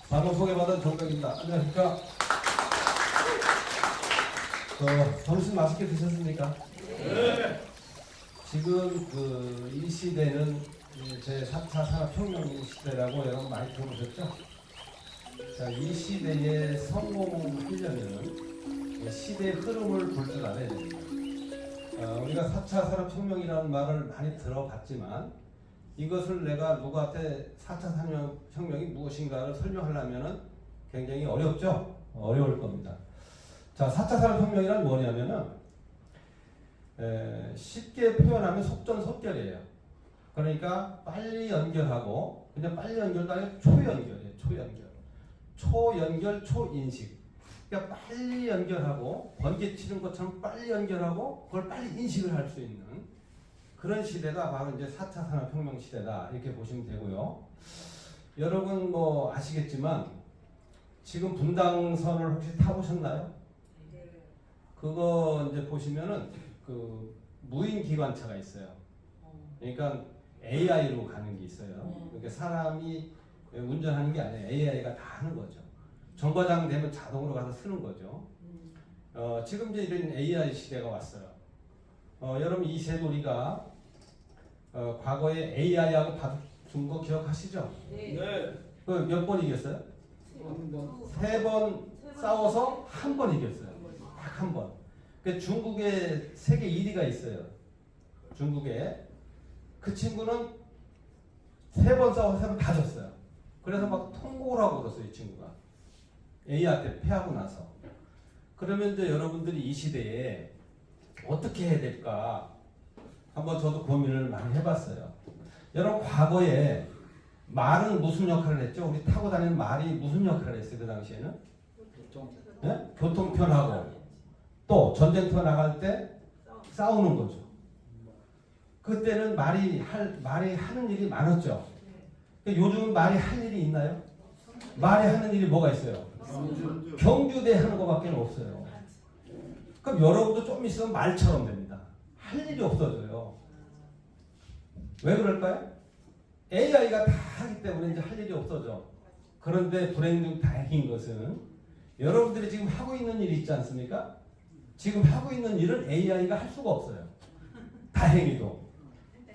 방금 소개받은 정덕입니다. 안녕하십니까? 점심 맛있게 드셨습니까? 네. 지금 이 시대는 제 4차 산업혁명 시대라고 여러분 많이 들어보셨죠? 자, 이 시대에 성공하려면 시대의 흐름을 볼 줄 알아야 됩니다. 우리가 4차 산업혁명이라는 말을 많이 들어봤지만 이것을 내가 누구한테 4차 산업혁명이 무엇인가를 설명하려면 굉장히 어렵죠? 어려울 겁니다. 자, 4차 산업혁명이란 뭐냐면은 쉽게 표현하면 속전속결이에요. 그러니까 빨리 연결하고 그냥 빨리 연결도 아니고 초연결이에요. 초연결, 초인식. 그러니까 빨리 연결하고 번개 치는 것처럼 빨리 연결하고 그걸 빨리 인식을 할 수 있는 그런 시대가 바로 이제 4차 산업혁명 시대다 이렇게 보시면 되고요. 여러분 뭐 아시겠지만 지금 분당선을 혹시 타보셨나요? 그거 이제 보시면은 그 무인 기관차가 있어요. 그러니까 AI로 가는 게 있어요. 그러니까 사람이 운전하는 게 아니에요. AI가 다 하는 거죠. 정거장 되면 자동으로 가서 쓰는 거죠. 지금 이제 이런 AI 시대가 왔어요. 여러분 이세돌이가 과거에 AI하고 다툰 거 기억하시죠? 네. 그 몇 번 이겼어요? 세 번 싸워서 한 번 이겼어요. 딱 한 번. 그 중국에 세계 1위가 있어요. 중국에 그 친구는 세 번 싸워서 세 번 다 졌어요. 그래서 막 통곡을 하고 그랬어요, 이 친구가. A한테 패하고 나서. 그러면 이제 여러분들이 이 시대에 어떻게 해야 될까? 한번 저도 고민을 많이 해봤어요. 여러분 과거에 말은 무슨 역할을 했죠? 우리 타고 다니는 말이 무슨 역할을 했어요? 그 당시에는? 네? 교통편하고 또 전쟁터 나갈 때 싸우는 거죠. 그때는 말이 하는 일이 많았죠. 요즘은 말이 할 일이 있나요? 말이 하는 일이 뭐가 있어요? 경주대 하는 것밖에 없어요. 그럼 여러분도 좀 있으면 말처럼 됩니다. 할 일이 없어져요. 왜 그럴까요? AI가 다 하기 때문에 이제 할 일이 없어져. 그런데 불행 중 다행인 것은 여러분들이 지금 하고 있는 일이 있지 않습니까? 지금 하고 있는 일은 AI가 할 수가 없어요. 다행히도.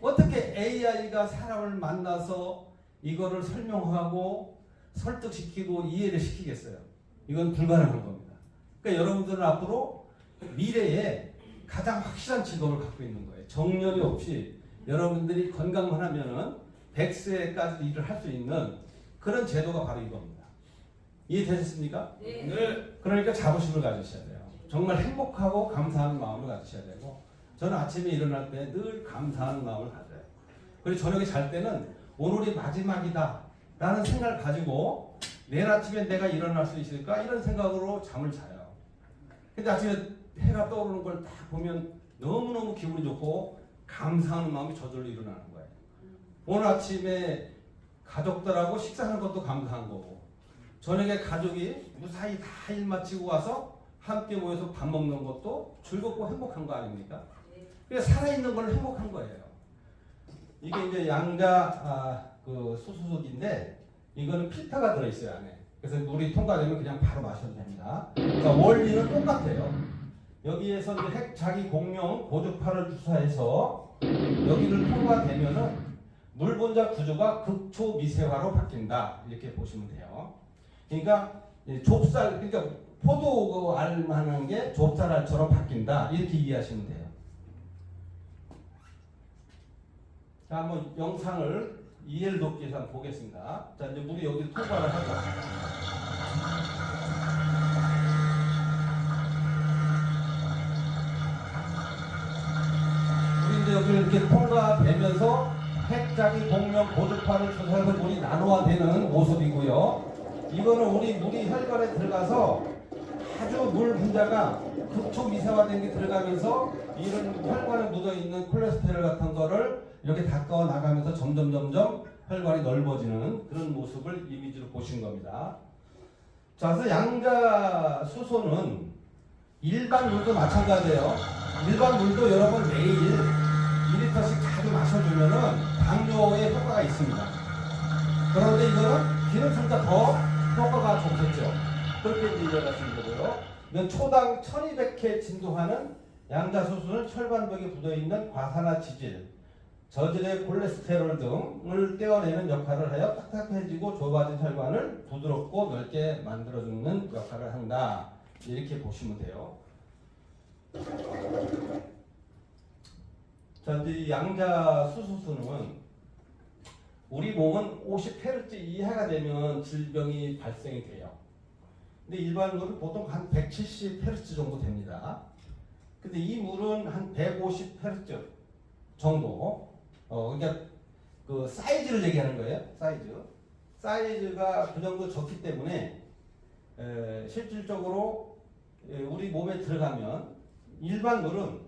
어떻게 AI가 사람을 만나서 이거를 설명하고 설득시키고 이해를 시키겠어요? 이건 불가능한 겁니다. 그러니까 여러분들은 앞으로 미래에 가장 확실한 직업을 갖고 있는 거예요. 정년이 없이 여러분들이 건강만 하면은 100세까지도 일을 할 수 있는 그런 제도가 바로 이겁니다. 이해되셨습니까? 네. 그러니까 자부심을 가지셔야 돼요. 정말 행복하고 감사하는 마음을 가지셔야 되고 저는 아침에 일어날 때 늘 감사하는 마음을 가져요. 그리고 저녁에 잘 때는 오늘이 마지막이다 라는 생각을 가지고 내일 아침에 내가 일어날 수 있을까 이런 생각으로 잠을 자요. 근데 아침에 해가 떠오르는 걸 딱 보면 너무너무 기분이 좋고 감사하는 마음이 저절로 일어나는 거예요. 오늘 아침에 가족들하고 식사하는 것도 감사한 거고 저녁에 가족이 무사히 다 일 마치고 와서 함께 모여서 밥 먹는 것도 즐겁고 행복한 거 아닙니까? 그래서 살아있는 걸 행복한 거예요. 이게 이제 양자 수소속인데 이거는 필터가 들어있어요 안에. 그래서 물이 통과되면 그냥 바로 마셔도 됩니다. 그러니까 원리는 똑같아요. 여기에서 이제 핵 자기 공룡 고주파를 주사해서 여기를 통과되면은 물 분자 구조가 극초 미세화로 바뀐다 이렇게 보시면 돼요. 그러니까 좁쌀 그러니까 포도 알만한 게 좁쌀알처럼 바뀐다 이렇게 이해하시면 돼요. 자, 한번 영상을 이해를 돕기 위해서 한번 보겠습니다. 자, 이제 물이 여기를 통과를 하죠. 물이 이제 여기를 이렇게 통과되면서 핵자기 공명 고주파를 주사해서 물이 나노화되는 모습이고요. 이거는 우리 물이 혈관에 들어가서 아주 물 분자가 극초 미세화된 게 들어가면서 이런 혈관에 묻어있는 콜레스테롤 같은 거를 이렇게 닦아 나가면서 점점 혈관이 넓어지는 그런 모습을 이미지로 보신 겁니다. 자, 그래서 양자 수소는 일반 물도 마찬가지예요. 일반 물도 여러분 매일 2리터씩 자주 마셔주면은 당뇨에 효과가 있습니다. 그런데 이거는 기능성보다 더 효과가 좋죠. 그렇게 이제 이해하시는 거고요. 이건 초당 1200회 진동하는 양자수소는 철반벽에 묻어있는 과산화 지질, 저질의 콜레스테롤 등을 떼어내는 역할을 하여 딱딱해지고 좁아진 혈관을 부드럽고 넓게 만들어주는 역할을 한다. 이렇게 보시면 돼요. 자, 이제 양자수소수는 우리 몸은 50Hz 이하가 되면 질병이 발생이 돼요. 근데 일반적으로 보통 한 170Hz 정도 됩니다. 근데 이 물은 한 150Hz 정도. 그러니까 그 사이즈를 얘기하는 거예요. 사이즈가 그 정도 적기 때문에 실질적으로 우리 몸에 들어가면 일반 물은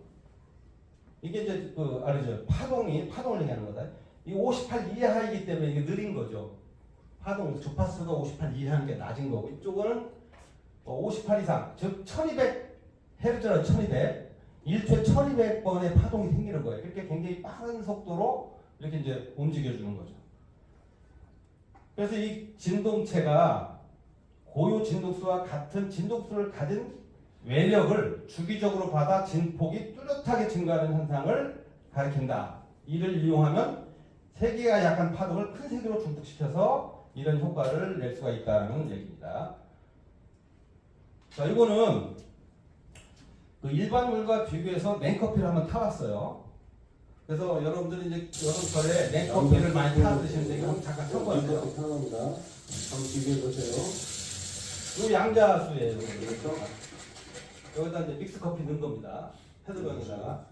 이게 이제 그 알죠? 파동을 얘기하는 거다. 이 58 이하이기 때문에 이게 느린 거죠. 파동 주파수가 58 이하는 게 낮은 거고 이쪽은 58 이상, 즉 1200Hz나 1200, 1초에 1200번의 파동이 생기는 거예요. 그렇게 굉장히 빠른 속도로 이렇게 이제 움직여주는 거죠. 그래서 이 진동체가 고유 진동수와 같은 진동수를 가진 외력을 주기적으로 받아 진폭이 뚜렷하게 증가하는 현상을 가리킨다. 이를 이용하면 세기가 약한 파동을 큰 세기로 중폭시켜서 이런 효과를 낼 수가 있다는 얘기입니다. 자, 이거는 그 일반 물과 비교해서 냉커피를 한번 타봤어요. 그래서 여러분들이 이제 여름철에 냉커피를 많이 타 드시는데 이거 한번 잠깐 켜보세요. 편합니다. 한번 비교해 보세요. 이 양자수예요. 여기다 이제 믹스 커피 넣은 겁니다. 패드병에다가.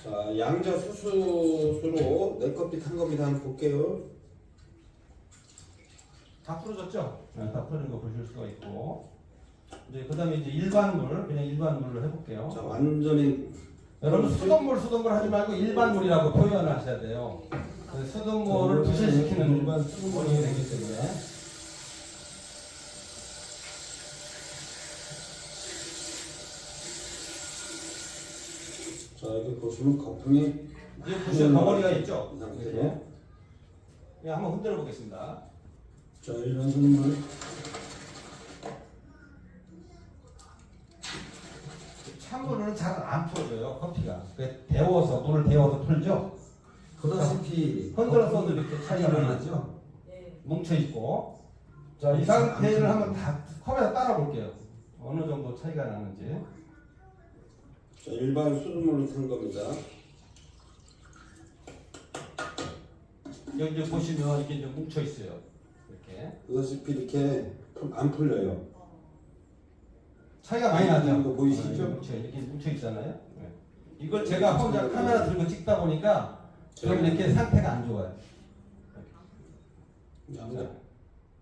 자, 양자 수수로 냉커피 탄 겁니다. 한번 볼게요. 다 풀어졌죠? 네, 다 풀어진 거 보실 수가 있고. 이제 그다음에 이제 일반 물, 그냥 일반 물로 해볼게요. 자, 완전히 여러분 수돗물 하지 말고 일반 물이라고 표현하셔야 돼요. 수돗물을 부실시키는 일반 수돗물이 되기 때문에. 자, 여기 보시면 거품이 이제 보시면 덩어리가 있죠? 이 상태로. 이렇게. 그냥 한번 흔들어 보겠습니다. 자, 일반 수돗물. 찬물은 잘 안 풀어져요, 커피가. 데워서, 물을 데워서 풀죠? 그다시피 흔들어서도 이렇게 차이가 나죠? 뭉쳐있고. 자, 이 상태를 한번 다 컵에다 따라 볼게요. 어느 정도 차이가 나는지. 자, 일반 수돗물로 탄 겁니다. 여기 이제 보시면 이렇게 이제 뭉쳐있어요. 이렇게. 그다시피 이렇게 안 풀려요. 차이가 많이 나죠? 이거 보이시죠? 이렇게 뭉쳐있잖아요. 이걸 제가 혼자 카메라 들고 찍다 보니까 좀 이렇게 상태가 안 좋아요. 양자.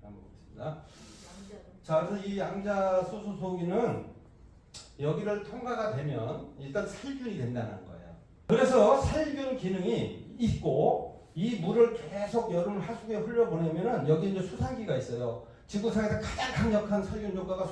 한번 보겠습니다. 자, 그래서 이 양자 수소소기는 여기를 통과가 되면 일단 살균이 된다는 거예요. 그래서 살균 기능이 있고 이 물을 계속 여름 하수구에 흘려보내면은 여기 이제 수산기가 있어요. 지구상에서 가장 강력한 살균 효과가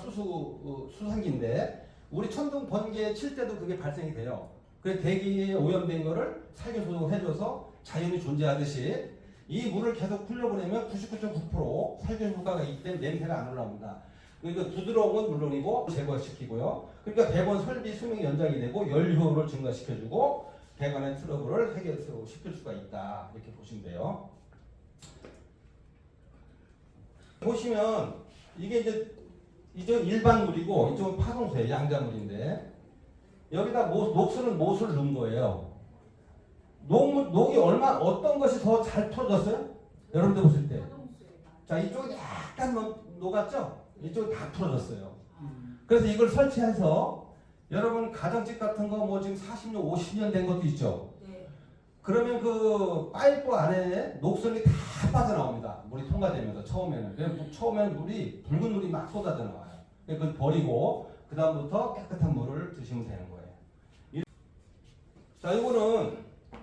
수산기인데 우리 천둥 번개 칠 때도 그게 발생이 돼요. 그래서 대기에 오염된 거를 살균 소독을 해줘서 자연이 존재하듯이 이 물을 계속 흘려보내면 99.9% 살균 효과가 있기 때문에 냄새가 안 올라옵니다. 그러니까 부드러운 건 물론이고 제거시키고요. 그러니까 배관 설비 수명 연장이 되고 열 효율을 증가시켜주고 배관의 트러블을 해결시킬 수가 있다. 이렇게 보시면 돼요. 보시면 이게 이제 이쪽 일반 물이고 이쪽은 파동수예요. 양자물인데 여기다 녹수는 못을 넣은 거예요. 녹이 어떤 것이 더 잘 풀어졌어요? 여러분들 보실 때. 자, 이쪽은 약간 녹았죠? 이쪽은 다 풀어졌어요. 그래서 이걸 설치해서 여러분 가정집 같은 거 뭐 지금 40년, 50년 된 것도 있죠? 네. 그러면 그 파이프 안에 녹슬이 다 빠져나옵니다. 물이 통과되면서 처음에는 물이 붉은 물이 막 쏟아져 나와요. 그걸 버리고 그 다음부터 깨끗한 물을 드시면 되는 거예요. 자, 이거는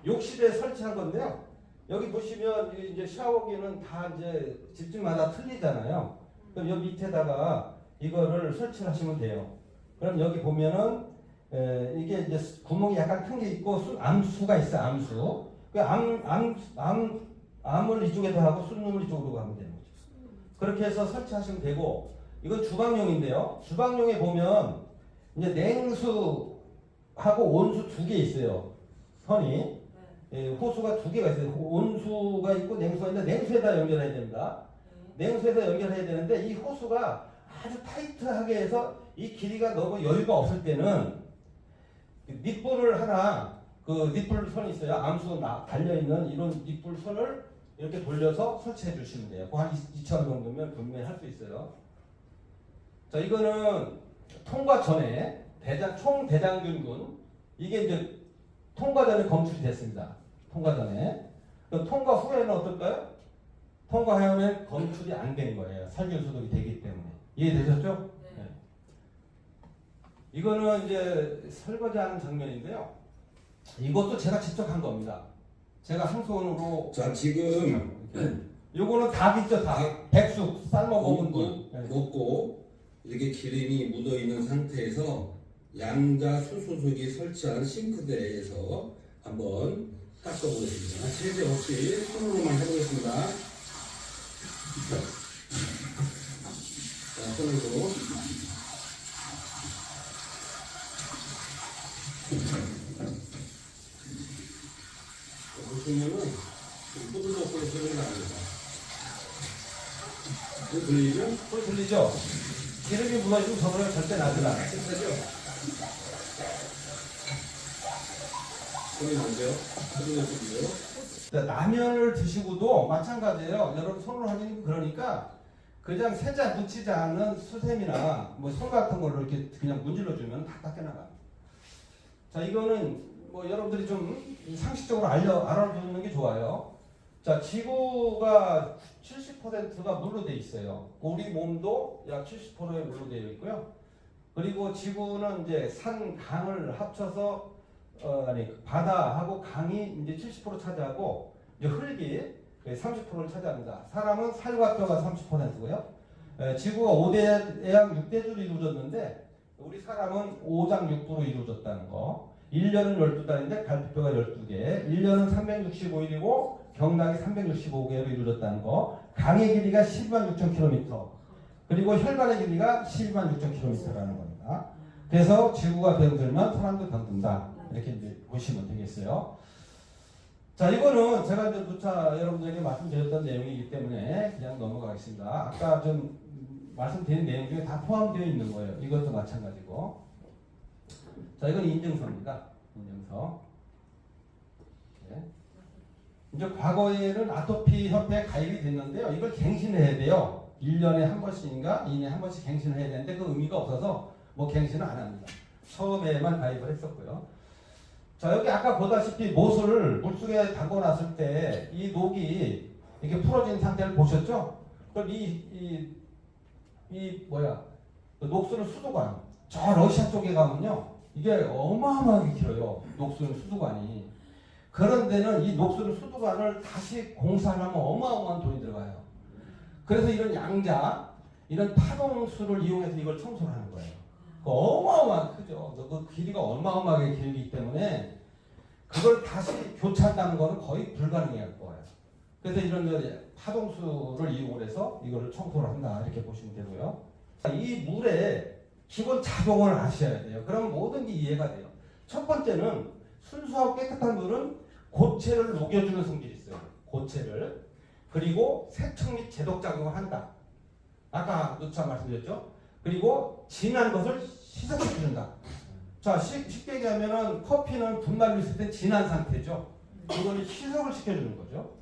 욕실에 설치한 건데요. 여기 보시면 이제 샤워기는 다 이제 집집마다 틀리잖아요. 그럼 여기 밑에다가 이거를 설치를 하시면 돼요. 그럼 여기 보면은 이게 이제 구멍이 약간 큰 게 있고 암수가 있어요. 암수. 그 암을 이쪽에다 하고 순놈을 이쪽으로 가면 되는 거죠. 그렇게 해서 설치하시면 되고, 이건 주방용인데요. 주방용에 보면 이제 냉수하고 온수 두 개 있어요. 선이. 예, 호수가 두 개가 있어요. 온수가 있고 냉수가 있는데 냉수에다 연결해야 됩니다. 냉수에다 연결해야 되는데 이 호수가 아주 타이트하게 해서 이 길이가 너무 여유가 없을 때는 닛불을 하나, 그 닛불 선이 있어요. 암수 달려있는 이런 닛불 선을 이렇게 돌려서 설치해 주시면 돼요. 한 2,000원 정도면 구매할 수 있어요. 자, 이거는 통과 전에 총 대장균군, 이게 이제 통과 전에 검출이 됐습니다. 통과 전에. 그럼 통과 후에는 어떨까요? 통과하면 검출이 안 된 거예요. 살균 소독이 되기 때문에. 이해되셨죠? 네. 이거는 이제 설거지하는 장면인데요. 이것도 제가 직접 한 겁니다. 제가 한 손으로. 자, 지금 요거는 닭 있죠, 닭. 백숙 삶아 먹은 거. 먹고 이렇게 기름이 묻어 있는 상태에서 양자 수소속이 설치한 싱크대에서 한번 닦아보겠습니다. 세제 없이 손으로만 해보겠습니다. 자, 손으로. 보시면은 뿌들뿌들 소리가 납니다. 이거 들리죠? 소리 들리죠? 기름이 묻어있으면 저 소리가 절대 나지 않아요. 실패죠? 소리 나죠? 소리 나죠? 자, 라면을 드시고도 마찬가지예요. 여러분 손으로 하긴 그러니까 그냥 세자 묻히지 않은 수세미나 뭐 손 같은 걸로 이렇게 그냥 문질러 주면 다 닦여나가요. 자, 이거는 뭐 여러분들이 좀 상식적으로 알아두는 게 좋아요. 자, 지구가 70%가 물로 돼 있어요. 우리 몸도 약 70%의 물로 되어 있고요. 그리고 지구는 이제 산, 강을 합쳐서 바다하고 강이 이제 70% 차지하고 이제 흙이 30%를 차지합니다. 사람은 살과 뼈가 30%고요. 지구가 5대양 6대주로 이루어졌는데 우리 사람은 5장 6부로 이루어졌다는 거. 1년은 12달인데 갈비뼈가 12개, 1년은 365일이고 경락이 365개로 이루어졌다는 거. 강의 길이가 12만 6천 km, 그리고 혈관의 길이가 12만 6천 km라는 겁니다. 그래서 지구가 병들면 사람도 병든다. 이렇게 이제 보시면 되겠어요. 자, 이거는 제가 이제 누차 여러분들에게 말씀드렸던 내용이기 때문에 그냥 넘어가겠습니다. 아까 좀 말씀드린 내용 중에 다 포함되어 있는 거예요. 이것도 마찬가지고. 자, 이건 인증서입니다. 인증서. 네. 이제 과거에는 아토피 협회에 가입이 됐는데요. 이걸 갱신해야 돼요. 1년에 한 번씩인가 2년에 한 번씩 갱신을 해야 되는데 그 의미가 없어서 뭐 갱신을 안 합니다. 처음에만 가입을 했었고요. 자, 여기 아까 보다시피 못을 물속에 담궈놨을 때 이 녹이 이렇게 풀어진 상태를 보셨죠? 그럼 녹수는 수도관. 저 러시아 쪽에 가면요. 이게 어마어마하게 길어요. 녹수는 수도관이. 그런 데는 이 녹수는 수도관을 다시 공사하려면 어마어마한 돈이 들어가요. 그래서 이런 양자, 이런 파동수를 이용해서 이걸 청소를 하는 거예요. 어마어마하게 크죠. 그 길이가 어마어마하게 길기 때문에 그걸 다시 교체한다는 거는 거의 불가능할 거예요. 그래서 이런 파동수를 이용해서 이걸 청소를 한다. 이렇게 보시면 되고요. 이 물의 기본 작용을 아셔야 돼요. 그럼 모든 게 이해가 돼요. 첫 번째는 순수하고 깨끗한 물은 고체를 녹여주는 성질이 있어요. 고체를. 그리고 세척 및 제독 작용을 한다. 아까 누차 말씀드렸죠. 그리고 진한 것을 희석시켜준다. 자, 쉽게 얘기하면은 커피는 분말로 있을 때 진한 상태죠. 이걸 희석을 시켜주는 거죠.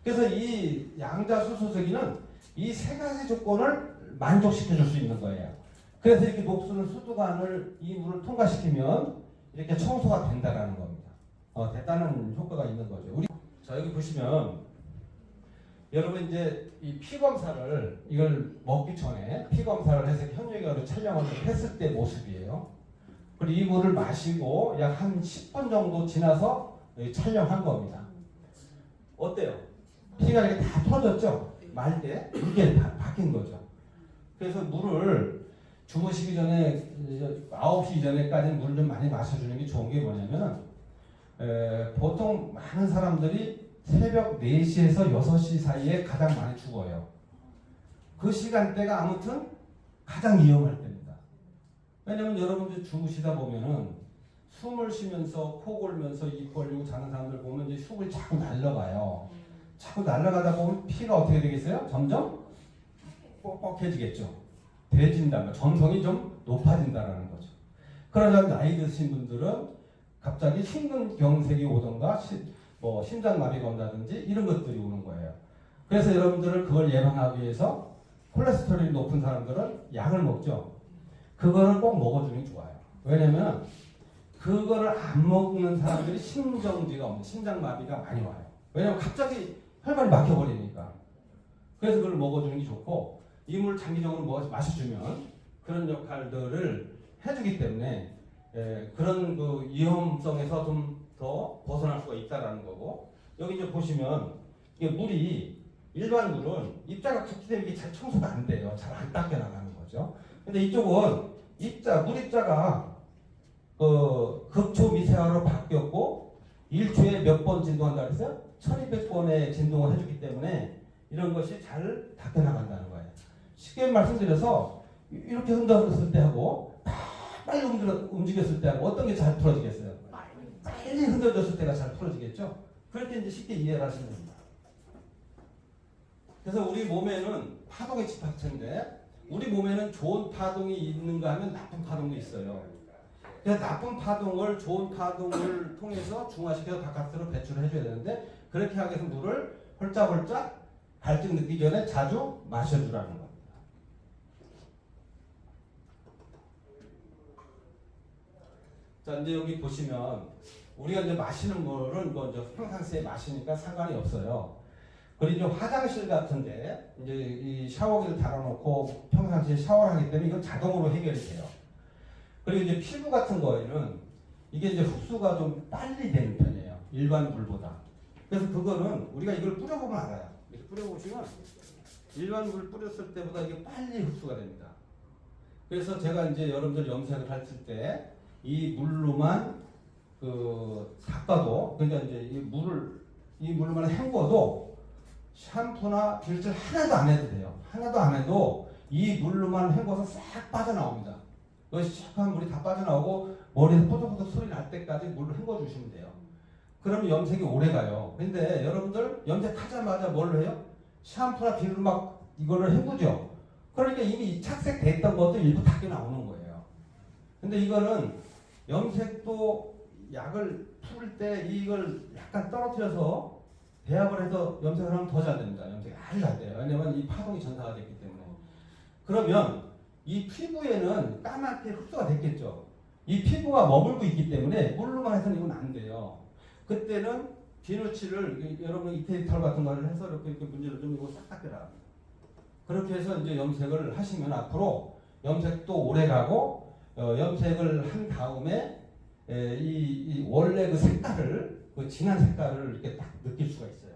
그래서 이 양자수소석이는 이 세 가지 조건을 만족시켜줄 수 있는 거예요. 그래서 이렇게 녹수는 수도관을 이 물을 통과시키면 이렇게 청소가 된다라는 겁니다. 대단한 효과가 있는 거죠. 자, 여기 보시면 여러분 이제 이 피 검사를 이걸 먹기 전에 피 검사를 해서 현미경으로 촬영을 했을 때 모습이에요. 그리고 이 물을 마시고 약 한 10분 정도 지나서 촬영한 겁니다. 어때요? 피가 이렇게 다 터졌죠? 말 때 이게 바뀐 거죠. 그래서 물을 주무시기 전에 9시 이전에까지는 물을 좀 많이 마셔주는 게 좋은 게 뭐냐면 보통 많은 사람들이 새벽 4시에서 6시 사이에 가장 많이 죽어요. 그 시간대가 아무튼 가장 위험할 때입니다. 왜냐면 여러분들 주무시다 보면은 숨을 쉬면서 코 골면서 입 벌리고 자는 사람들 보면 이제 숨을 자꾸 날려가요. 자꾸 날아가다 보면 피가 어떻게 되겠어요? 점점 뻑뻑해지겠죠. 돼진다면 점성이 좀 높아진다라는 거죠. 그러자 나이 드신 분들은 갑자기 심근경색이 오던가 심장마비가 온다든지 이런 것들이 오는 거예요. 그래서 여러분들은 그걸 예방하기 위해서 콜레스테롤이 높은 사람들은 약을 먹죠. 그거를 꼭 먹어주는 게 좋아요. 왜냐면 그거를 안 먹는 사람들이 심정지가 없는 심장마비가 많이 와요. 왜냐면 갑자기 혈관이 막혀버리니까. 그래서 그걸 먹어주는 게 좋고 이물 장기적으로 마셔주면 그런 역할들을 해주기 때문에 그런 그 위험성에서 좀 더 벗어날 수가 있다라는 거고 여기 이제 보시면 이게 물이 일반 물은 입자가 굳기 때문에 이게 잘 청소가 안 돼요. 잘 안 닦여 나가는 거죠. 근데 이쪽은 물입자가 극초 미세화로 바뀌었고 일초에 몇 번 진동한다 그랬어요? 1200번의 진동을 해주기 때문에 이런 것이 잘 닦여 나간다는 거예요. 쉽게 말씀드려서 이렇게 흔들었을 때 하고 빨리 움직였을 때 하고 어떤 게 잘 풀어지겠어요? 빨리 흔들었을 때가 잘 풀어지겠죠? 그럴 때 이제 쉽게 이해를 하시면 됩니다. 그래서 우리 몸에는 파동의 집합체인데 우리 몸에는 좋은 파동이 있는가 하면 나쁜 파동도 있어요. 그래서 나쁜 파동을 좋은 파동을 통해서 중화시켜서 바깥으로 배출을 해줘야 되는데 그렇게 하기 위해서 물을 홀짝홀짝 갈증 느끼기 전에 자주 마셔주라는 겁니다. 자 이제 여기 보시면 우리가 이제 마시는 물은 뭐 이제 평상시에 마시니까 상관이 없어요. 그리고 이제 화장실 같은데 이제 이 샤워기를 달아놓고 평상시에 샤워를 하기 때문에 이건 자동으로 해결이 돼요. 그리고 이제 피부 같은 거에는 이게 이제 흡수가 좀 빨리 되는 편이에요. 일반 물보다. 그래서 그거는 우리가 이걸 뿌려보면 알아요. 이렇게 뿌려보시면 일반 물 뿌렸을 때보다 이게 빨리 흡수가 됩니다. 그래서 제가 이제 여러분들 염색을 할 때 이 물로만 닦아도 그러니까 이제 이 물로만 헹궈도 샴푸나 비누칠 하나도 안 해도 돼요. 하나도 안 해도 이 물로만 헹궈서 싹 빠져나옵니다. 그것이 시작한 물이 다 빠져나오고 머리에서 뽀득뽀득 소리 날 때까지 물로 헹궈 주시면 돼요. 그러면 염색이 오래 가요. 근데 여러분들 염색하자마자 뭘 해요? 샴푸나 비누로 막 이거를 헹구죠. 그러니까 이미 착색됐던 것도 일부 닦여 나오는 거예요. 근데 이거는 염색도 약을 풀 때 이걸 약간 떨어뜨려서 배합을 해서 염색을 하면 더 잘 됩니다. 염색이 아주 잘 돼요. 왜냐면 이 파동이 전사가 됐기 때문에. 그러면 이 피부에는 까맣게 흡수가 됐겠죠. 이 피부가 머물고 있기 때문에 물로만 해서는 이건 안 돼요. 그때는 비누칠을 여러분 이태리 털 같은 거를 해서 이렇게 문제를 좀 이거 싹 닦여라. 그렇게 해서 이제 염색을 하시면 앞으로 염색도 오래 가고 염색을 한 다음에 이 원래 그 색깔을 그 진한 색깔을 이렇게 딱 느낄 수가 있어요.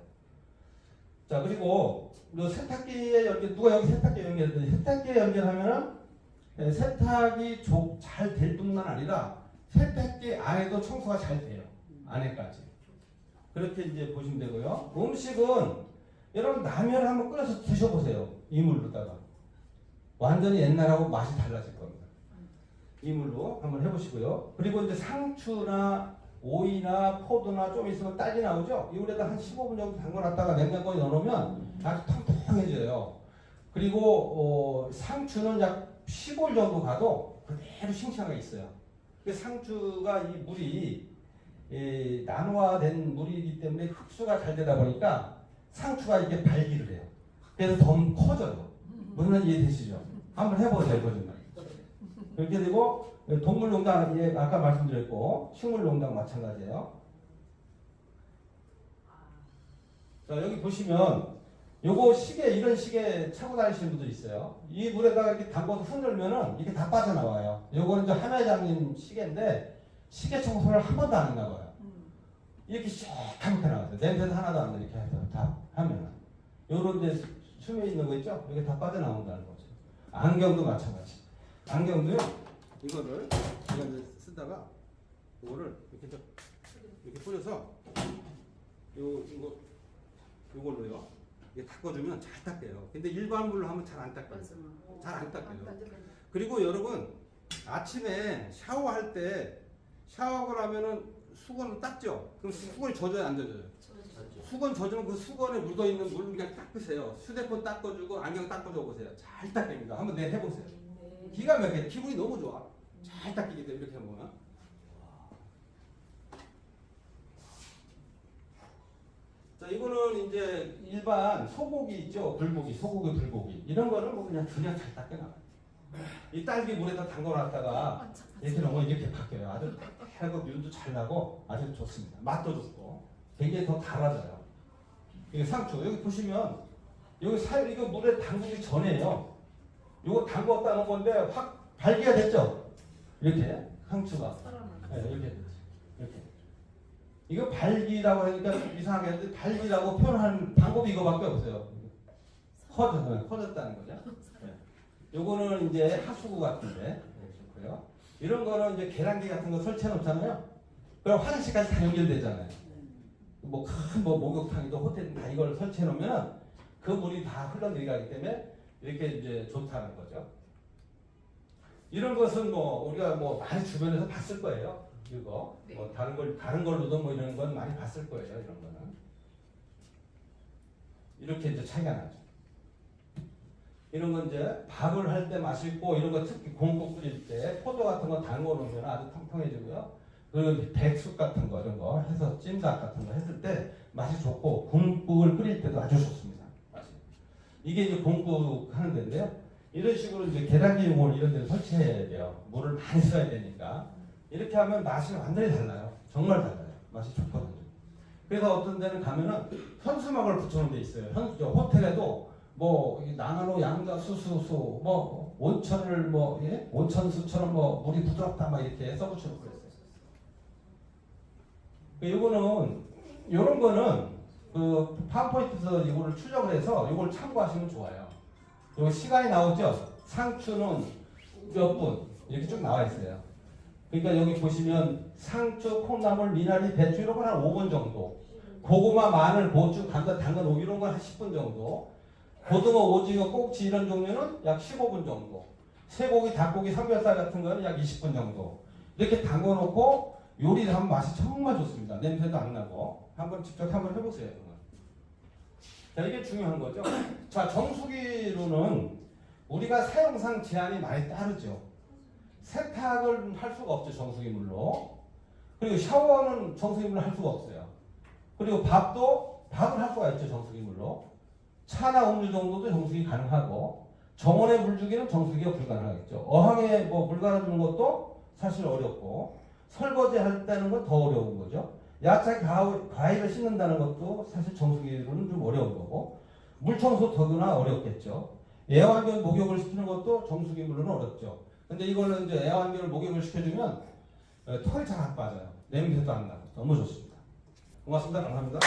자 그리고 세탁기에 누가 여기 세탁기에 연결했더니 세탁기에 연결하면은 세탁이 잘 될 뿐만 아니라 세탁기 안에도 청소가 잘 돼요. 안에까지. 그렇게 이제 보시면 되고요. 음식은 여러분 라면 한번 끓여서 드셔보세요. 이물로다가. 완전히 옛날하고 맛이 달라질 겁니다. 이물로 한번 해보시고요. 그리고 이제 상추나 오이나 포도나 좀 있으면 딸기 나오죠? 이물에다 한 15분 정도 담궈놨다가 냉장고에 넣어놓으면 아주 통통해져요. 그리고 상추는 약 15일 정도 가도 그대로 싱싱하게 있어요. 그 상추가 이 물이 난화된 물이기 때문에 흡수가 잘 되다 보니까 상추가 이렇게 발기를 해요. 그래서 더 커져요. 무슨 말인지 이해되시죠? 한번 해보세요. 거짓말. 그렇게 되고 동물농장 아까 말씀드렸고 식물농장 마찬가지예요. 자 여기 보시면 요거 시계 이런 시계 차고 다니시는 분들 있어요. 이 물에다가 이렇게 담궈서 흔들면은 이게 다 빠져나와요. 요거는 이제 하나장님 시계인데 시계 청소를 한 번도 안 했나 봐요. 이렇게 시원하게 나왔어요. 냄새는 하나도 안 나게 이렇게 해서 다 하면은 요런 데 숨에 있는 거 있죠? 이게 다 빠져나온다는 거죠. 안경도 마찬가지. 안경도요. 이거를 제가 이제 쓰다가 이거를 이렇게 뿌려서 이거 이걸로요. 이게 닦아주면 잘 닦여요. 근데 일반 물로 하면 잘 안 닦여요. 잘 안 닦여요. 그리고 여러분 아침에 샤워할 때 샤워하고 나면은 수건을 닦죠. 그럼 수건이 젖어요, 안 젖어요? 수건 젖으면 그 수건에 묻어 있는 물 그냥 닦으세요. 휴대폰 닦아주고 안경 닦아줘 보세요. 잘 닦입니다. 한번 내일 해보세요. 기가 막히게 기분이 너무 좋아. 잘 닦이기 때문에 이렇게 보면. 자, 이거는 이제 일반 소고기 있죠. 불고기, 소고기, 불고기 이런 거는 뭐 그냥 잘 닦여나가요. 이 딸기 물에다 담궈놨다가 이렇게 넣으면 이렇게 바뀌어요. 아주 해고 윤도 잘 나고 아주 좋습니다. 맛도 좋고 굉장히 더 달아져요. 이게 상추 여기 보시면 여기 이거 물에 담그기 전에요. 이거 담궜다는 건데 확 발기가 됐죠. 이렇게 상추가 네, 이렇게 됐죠. 이렇게 이거 발기라고 하니까 이상하게 하는데 발기라고 표현하는 방법이 이거밖에 없어요. 커졌다는 거죠. 네. 요거는 이제 하수구 같은데 좋고요. 이런 거는 이제 계란기 같은 거 설치해 놓잖아요. 그럼 화장실까지 다 연결되잖아요. 뭐 큰 목욕탕이도 호텔 다 이걸 설치해 놓으면 그 물이 다 흘러내려가기 때문에 이렇게 이제 좋다는 거죠. 이런 것은 뭐 우리가 뭐 많이 주변에서 봤을 거예요. 이거 뭐 다른 걸로도 뭐 이런 건 많이 봤을 거예요. 이런 거는 이렇게 이제 차이가 나죠. 이런 건 이제 밥을 할 때 맛있고 이런 거 특히 공국 끓일 때 포도 같은 거 담궈 놓으면 아주 통통해지고요. 그리고 백숙 같은 거 이런 거 해서 찜닭 같은 거 했을 때 맛이 좋고 국을 끓일 때도 아주 좋습니다. 맛이. 이게 이제 공국 하는 데인데요. 이런 식으로 이제 계란기 용을 이런 데를 설치해야 돼요. 물을 많이 써야 되니까. 이렇게 하면 맛이 완전히 달라요. 정말 달라요. 맛이 좋거든요. 그래서 어떤 데는 가면은 현수막을 붙여놓은 데 있어요. 호텔에도 뭐 나나노 양자 수수수 뭐 온천을 뭐 예? 온천수처럼 뭐 물이 부드럽다 막 이렇게 써붙여놓고 그랬어요. 이거는 이런 거는 그 파워포인트에서 이거를 출력을 해서 이걸 참고하시면 좋아요. 요 시간이 나오죠. 상추는 몇 분 이렇게 쭉 나와 있어요. 그러니까 여기 보시면 상추, 콩나물, 미나리, 배추 이런 건 한 5분 정도. 고구마, 마늘, 고추, 당근 이런 건 한 10분 정도. 고등어, 오징어, 꼭지 이런 종류는 약 15분 정도. 쇠고기, 닭고기, 삼겹살 같은 거는 약 20분 정도. 이렇게 담궈놓고 요리를 하면 맛이 정말 좋습니다. 냄새도 안 나고. 한번 직접 한번 해보세요. 자, 이게 중요한 거죠. 자, 정수기로는 우리가 사용상 제한이 많이 따르죠. 세탁을 할 수가 없죠. 정수기물로. 그리고 샤워는 정수기물로 할 수가 없어요. 그리고 밥을 할 수가 있죠. 정수기물로. 차나 음료 정도도 정수기 가능하고 정원에 물 주기는 정수기가 불가능하겠죠. 어항에 뭐 물 갈아주는 것도 사실 어렵고 설거지 할 때는 건 더 어려운 거죠. 야채 과일을 씻는다는 것도 사실 정수기로는 좀 어려운 거고 물청소 더구나 어렵겠죠. 애완견 목욕을 시키는 것도 정수기 물로는 어렵죠. 근데 이거는 이제 애완견을 목욕을 시켜주면 털이 잘 안 빠져요. 냄새도 안 나고 너무 좋습니다. 고맙습니다. 감사합니다.